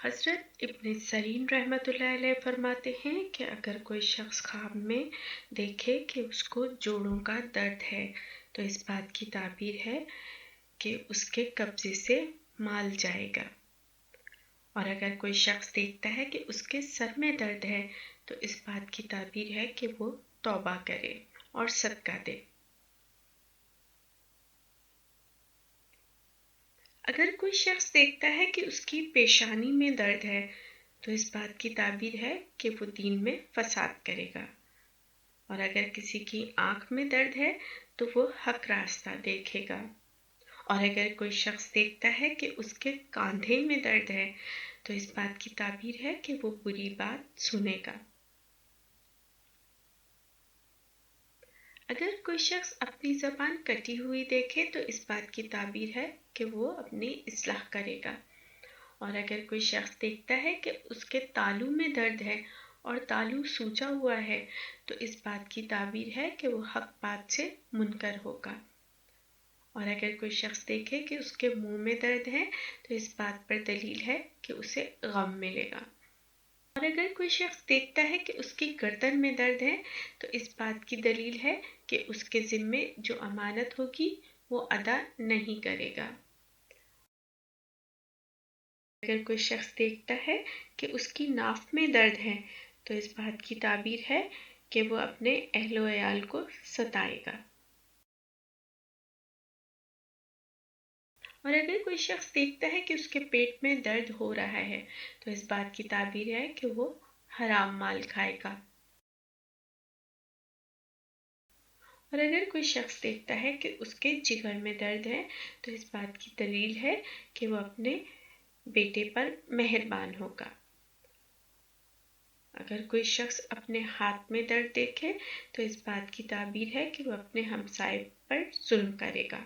हज़रत इब्न सरीन रहमतुल्लाह अलैह फरमाते हैं कि अगर कोई शख्स ख्वाब में देखे कि उसको जोड़ों का दर्द है तो इस बात की ताबीर है कि उसके कब्ज़े से माल जाएगा। और अगर कोई शख्स देखता है कि उसके सर में दर्द है तो इस बात की ताबीर है कि वो तौबा करे और सदका दे। अगर कोई शख्स देखता है कि उसकी पेशानी में दर्द है तो इस बात की ताबीर है कि वो दीन में फसाद करेगा। और अगर किसी की आंख में दर्द है तो वो हक रास्ता देखेगा। और अगर कोई शख्स देखता है कि उसके कांधे में दर्द है तो इस बात की ताबीर है कि वो बुरी बात सुनेगा। अगर कोई शख्स अपनी ज़बान कटी हुई देखे तो इस बात की ताबीर है कि वो अपनी इस्लाह करेगा। और अगर कोई शख्स देखता है कि उसके तालू में दर्द है और तालू सूजा हुआ है तो इस बात की ताबीर है कि वो हक बात से मुनकर होगा। और अगर कोई शख्स देखे कि उसके मुंह में दर्द है तो इस बात पर दलील है कि उसे गम मिलेगा। और अगर कोई शख्स देखता है कि उसकी गर्दन में दर्द है तो इस बात की दलील है कि उसके ज़िम्मे जो अमानत होगी वो अदा नहीं करेगा। अगर कोई शख्स देखता है कि उसकी नाफ में दर्द है तो इस बात की ताबीर है कि वो अपने अहलो अयाल को सताएगा। और अगर कोई शख्स देखता है कि उसके पेट में दर्द हो रहा है तो इस बात की ताबीर है कि वो हराम माल खाएगा। और अगर कोई शख्स देखता है कि उसके जिगर में दर्द है तो इस बात की दलील है कि वो अपने बेटे पर मेहरबान होगा। अगर कोई शख्स अपने हाथ में दर्द देखे तो इस बात की ताबीर है कि वो अपने हमसाए पर जुल्म करेगा।